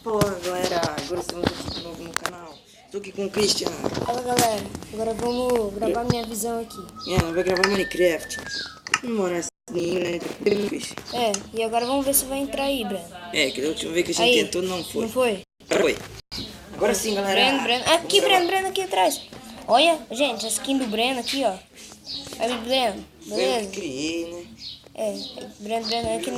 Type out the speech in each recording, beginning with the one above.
Fala galera, agora estamos aqui de novo no canal. Estou aqui com o Christian. Fala galera, agora vamos gravar minha visão aqui. Vai gravar Minecraft. Não mora assim, né? Tranquilo, Christian. E agora vamos ver se vai entrar aí, Breno. Que da última vez que a gente Aí, tentou não foi. Não foi? Agora foi. Agora sim, galera. Breno. Aqui, Breno, aqui atrás. Olha, gente, a skin do Breno aqui, ó. Aí, Breno, Eu beleza? que criei, né? Breno, aqui,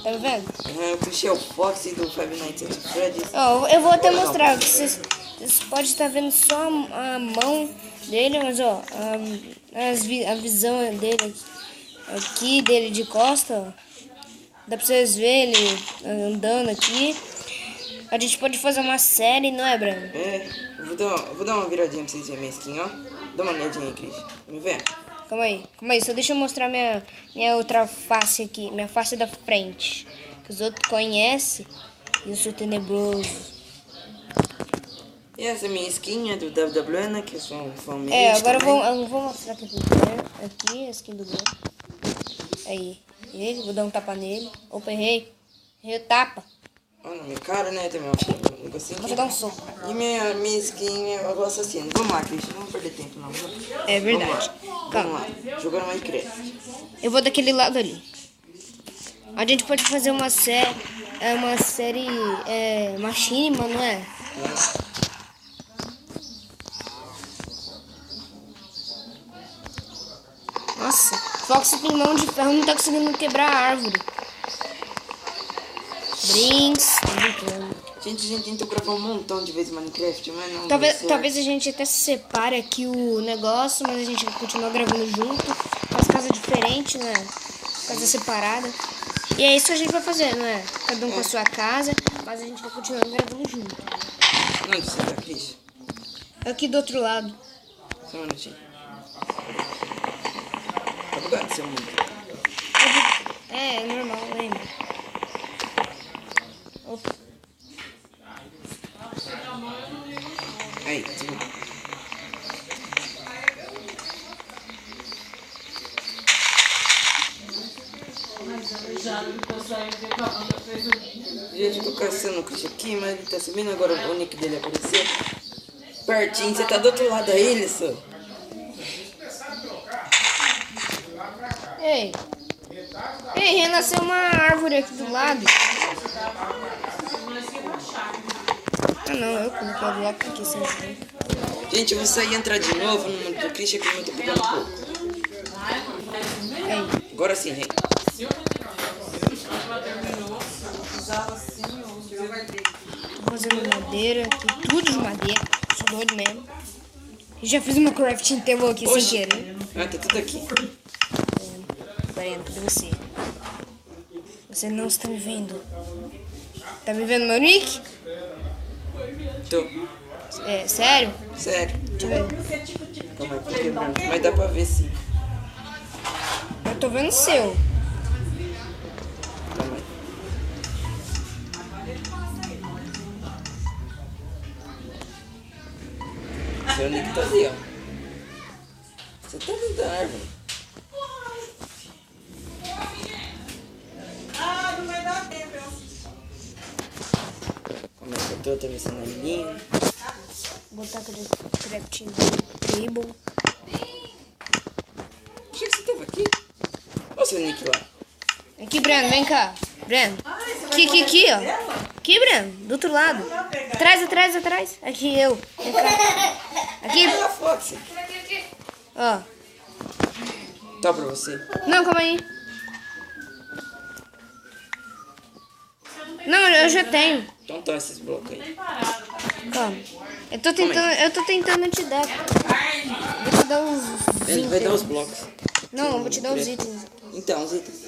tá me vendo? O Christian é o Fox do Five Nights at Freddy's. Ó, eu vou até mostrar, que vocês podem estar vendo só a mão dele, mas ó, a visão dele aqui, dele de costa, ó. Dá pra vocês verem ele andando aqui. A gente pode fazer uma série, não é, Breno? Eu vou dar uma viradinha pra vocês verem minha skin, ó. Dá uma olhadinha aí, Christian. Me vê? Calma aí, só deixa eu mostrar minha outra face aqui, minha face da frente. Que os outros conhecem e eu sou tenebroso. E essa minha skin é do WWE, né? Que eu sou um fã mesmo. Agora eu vou mostrar aqui pro Breno. Aqui, a skin do Breno. Aí, ele, vou dar um tapa nele. Opa, errei o tapa. Olha na minha cara, né? Tem meu negocinho. Vou dar um soco. E minha skin é o assassino. Vamos lá, Christian. Não vamos perder tempo, não. É verdade. Vamos lá. Jogando Minecraft. Eu vou daquele lado ali. A gente pode fazer uma série. Machinima, não é? Nossa, Fox tem mão de ferro, não tá conseguindo quebrar a árvore. Brinks, tô brincando. Gente, a gente tentou gravar um montão de vezes Minecraft, mas não Talvez a gente até se separe aqui o negócio, mas a gente continua gravando junto. As casas diferentes, né? Casa separada. E é isso que a gente vai fazer, não é? Cada um com a sua casa, mas a gente vai continuar gravando junto. Onde você tá, Christian? Aqui do outro lado. Só um minutinho. Tá bugado seu mundo. É normal, lembra? Opa. Aí, segura. Gente, eu tô caçando o Christian aqui, mas ele tá subindo agora o nick dele apareceu. Pertinho, você tá do outro lado aí, Lisson? Ei, renasceu uma árvore aqui do lado. Ah não, eu coloquei o bloco aqui sem querer. Gente, eu vou sair e entrar de novo no mundo do Christian que eu tô pegando um pouco. Aí. Agora sim, gente. Tô fazendo madeira, aqui, tudo de madeira. Sou doido mesmo. Eu já fiz uma crafting table aqui sem querer. Tá tudo aqui. Breno, cadê você? Você não está me vendo. Tá me vendo meu nick? Tô. Sério? Sério. Deixa eu ver. Calma aí, tô quebrando. Mas dá pra ver sim. Eu tô vendo o seu. Calma aí. Seu nick tá ali, ó. Você tá dentro da árvore. Como é que eu tô atravessando a linha? Vou botar crafting table. Achei que você tava aqui. Olha o seu nick lá. Aqui, Breno, vem cá. Breno. Aqui, ó. Aqui, Breno, do outro lado. Atrás. Aqui, eu. Vem cá. Aqui. Olha a Fox. Ó. Tá pra você. Não, calma aí. Não, eu já tenho. Então tá esses blocos aí. Calma. Eu tô tentando te dar. Vou te dar uns Ele vai dar os blocos. Não, eu vou te dar os itens. Então, os itens.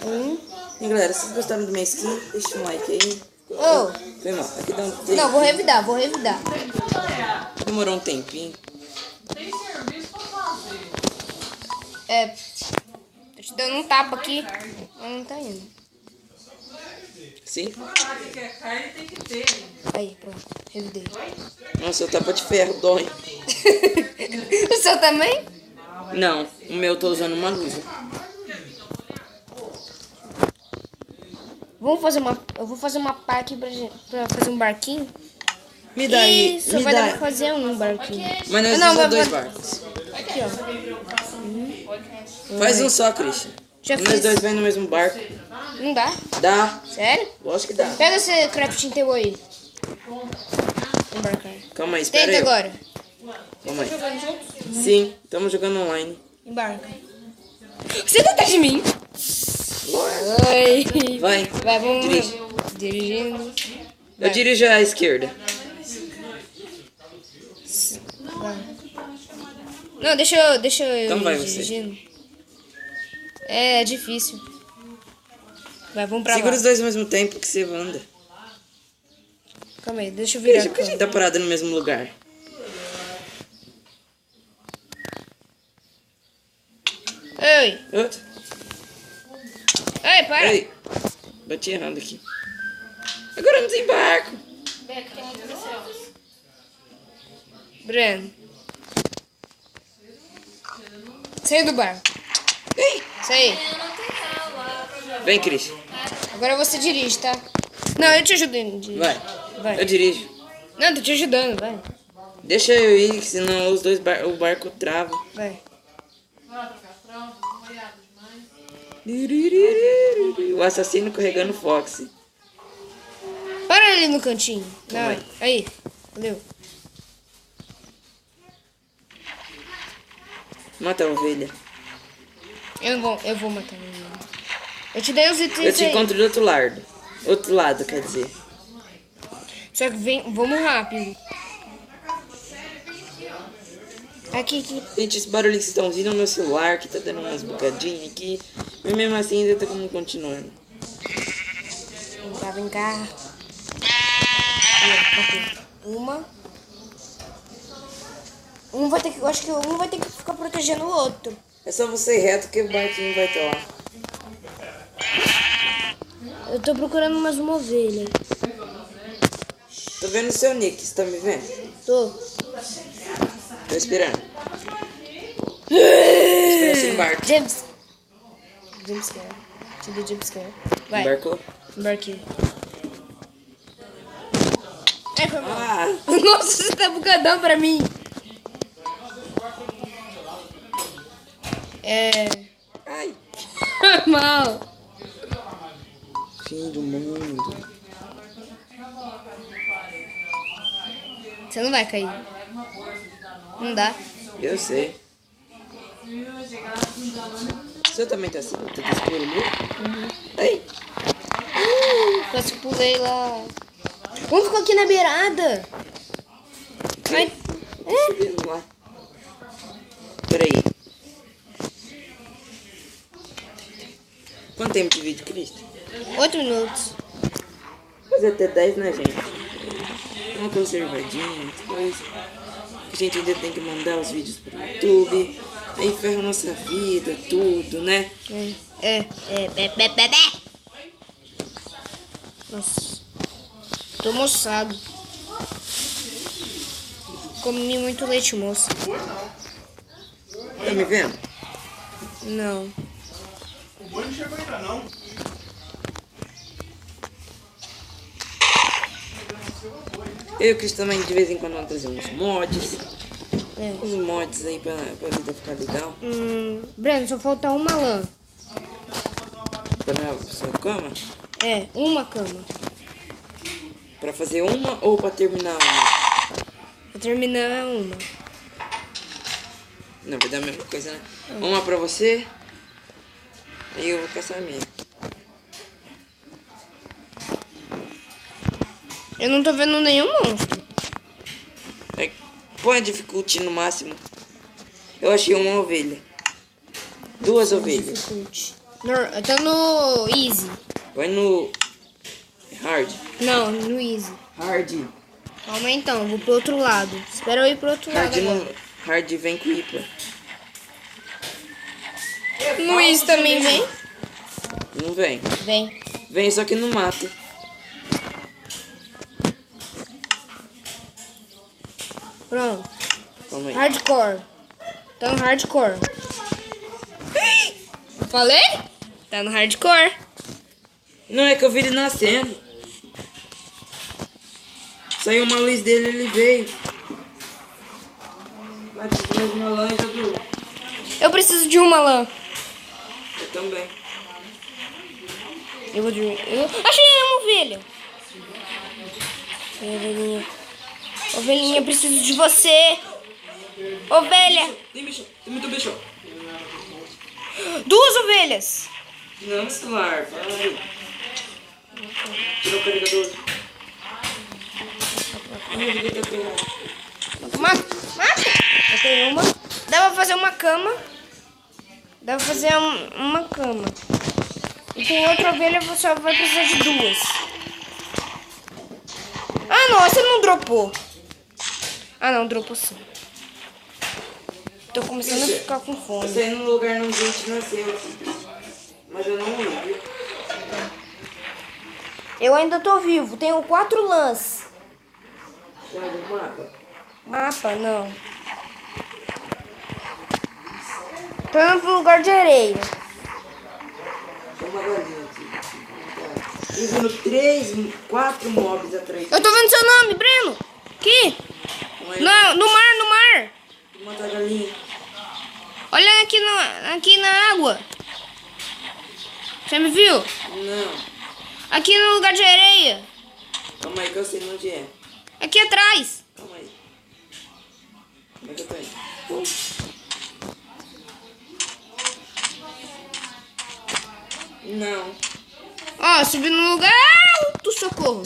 Um. E galera, se vocês gostaram do minha skin, deixa um like aí. Ô. Foi mal. Aqui dá um tempo. Não, vou revidar. Demorou um tempinho. Tô te dando um tapa aqui. Mas não tá indo. Sim? Aí, pronto. Revidei. Nossa, o tapa de ferro dói. O seu também? Não, o meu eu tô usando uma luva. Eu vou fazer uma pá aqui pra fazer um barquinho. Me dá aí. E só Me vai dar dá. pra fazer um barquinho. Mas nós Não, usamos vai- dois barcos. Aqui, ó. Faz um só, Christian. Já Nós fiz. dois vêm no mesmo barco. Não dá? Dá. Sério? Lógico que dá. Pega esse crafting table aí. Embarcar. Calma aí, espera Tenta aí. agora. Calma aí. Sim, estamos jogando online. Embarca. Você tá atrás de mim? Oi. Vai. Vai, vamos. Dirige. Dirigindo. Eu dirijo à esquerda. Vai. Não, deixa eu Então ir vai você. dirigindo. É difícil. Vai, vamos pra Segura lá. os dois ao mesmo tempo que você anda. Calma aí, deixa eu virar. Christian, por que a gente tá parado no mesmo lugar? Oi. Outro. Ei, para. Ei. Bati errado aqui. Agora não tem barco. Breno. Sai do bar. Ei. Sai. Vem, Christian. Agora você dirige, tá? Não, eu te ajudo. Vai. Vai. Eu dirijo. Não, tô te ajudando, vai. Deixa eu ir, senão os dois o barco trava. Vai. O assassino carregando Foxy. Para ali no cantinho. Não, Vai. aí. Valeu. Mata a ovelha. Eu vou matar ele. Eu te dei os itens Eu te aí. encontro do outro lado. Outro lado, quer dizer. Só que vamos rápido. Aqui. Gente, esse barulho que vocês estão ouvindo é o meu celular, que tá dando umas bugadinhas aqui. Mas mesmo assim ainda tá continuando. Vem cá. Aqui. Uma. Eu acho que um vai ter que ficar protegendo o outro. É só você ir reto que o barquinho vai estar lá. Eu tô procurando mais uma ovelha. Tô vendo o seu nick, você tá me vendo? Tô. Tô esperando. Espera sem barco. James. Jumpscare. Te dei jumpscare. Vai. Embarcou? Embarquei. Ai, foi mal. Ah! Nossa, você tá bugadão pra mim. Ai! Foi mal. Fim do mundo. Você não vai cair. Não dá. Eu sei. O seu também tá assim? Tá escuro ali? Ai! Quase pulei lá. Vamos ficar aqui na beirada. Vai. Subindo lá. Peraí. Quanto tempo de vídeo, Cristo? 8 minutos. Fazer até 10, né, gente? Uma conservadinha, coisa. A gente ainda tem que mandar os vídeos pro YouTube. Aí ferra a nossa vida, tudo, né? Nossa. Tô moçado. Comi muito leite moça. Tá me vendo? Não. O boi não chegou ainda não. Eu e o Cristo também de vez em quando vamos trazer uns mods. É. Uns mods aí pra vida ficar legal. Breno, só falta uma lã. Pra sua cama. É, uma cama. Pra fazer uma ou pra terminar uma? Pra terminar uma. Não, vai dar a mesma coisa, né? Uma pra você. Aí eu vou caçar a minha. Eu não tô vendo nenhum monstro. Põe a dificuldade no máximo. Eu achei uma ovelha. 2 ovelhas. Eu tô no easy. Vai no hard. Não, no easy. Hard. Calma aí, então, vou pro outro lado. Espera eu ir pro outro lado Hard, agora. hard vem com hiper. No easy também vem? Não vem. Vem. Vem só que não mata. Pronto. Calma aí. Hardcore. Tá no hardcore. Falei? Tá no hardcore. Não, é que eu vi ele nascendo. Saiu uma luz dele, ele veio. Vai precisar de uma lã, Dudu. Eu preciso de uma lã. Eu também. Eu vou dormir. Achei uma ovelha. Ovelhinha. Ovelhinha, preciso de você. Ovelha. Tem bicho, tem muito bicho. 2 ovelhas. Não, celular, fala aí. Tirou o carregador. Mata. Eu tenho uma. Dá pra fazer uma cama. Dá pra fazer uma cama. E tem outra ovelha, você vai precisar de 2. Ah, não, essa não dropou. Ah, não, dropou sim. Tô começando a ficar com Eu fome. saí num lugar onde a gente nasceu. Mas eu não lembro. Eu ainda tô vivo. Tenho 4 lãs. Já do mapa? Mapa, não. Tô indo pro lugar de areia. Tem uma galinha aqui. Tem vindo 4 mobs atrás. Eu tô vendo seu nome, Breno. Aqui. Não, no mar. Vou matar a galinha. Olha aqui na água. Você me viu? Não. Aqui no lugar de areia. Calma aí que eu sei onde é. Aqui atrás. Calma aí. Como é que eu tô indo? Não. Ó, subi no lugar alto, socorro.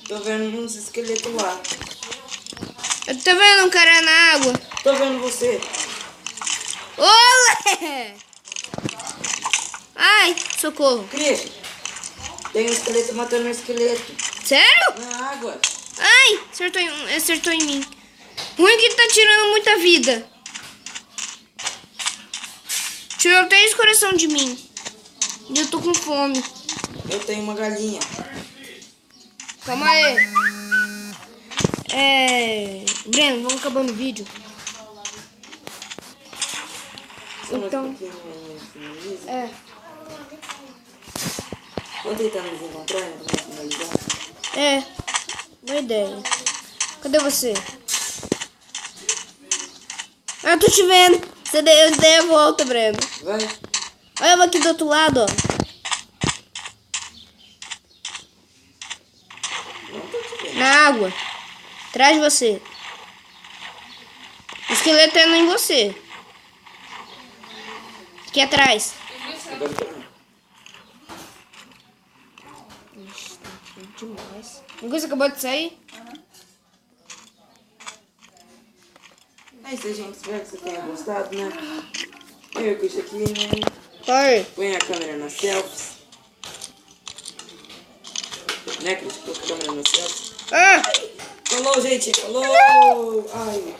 Tô vendo uns esqueletos lá. Eu tô vendo um cara na água. Tô vendo você. Olé! Ai, socorro. Cris, tem um esqueleto matando um esqueleto. Sério? Na água. Ai, acertou em mim. Ruim que tá tirando muita vida. Tirou 3 coração de mim. E eu tô com fome. Eu tenho uma galinha. Calma aí. Breno, vamos acabando o vídeo. Então. É. Vamos tentar nos encontrar, né? Pra finalizar. É. Boa ideia. Cadê você? Ah, eu tô te vendo. Eu dei a volta, Breno. Vai. Olha eu aqui do outro lado, ó. Não tô te vendo. Na água. Atrás de você. O esqueleto tá indo em você. Aqui atrás. Agora eu tô vendo. Ixi, tá quente demais. Você acabou de sair? É isso, gente. Espero que você tenha gostado, né? Eu com isso aqui, né? Foi. Põe a câmera na selfies. Né, Cris? Põe a câmera na selfies. Ah! Falou, gente. Falou. Ai.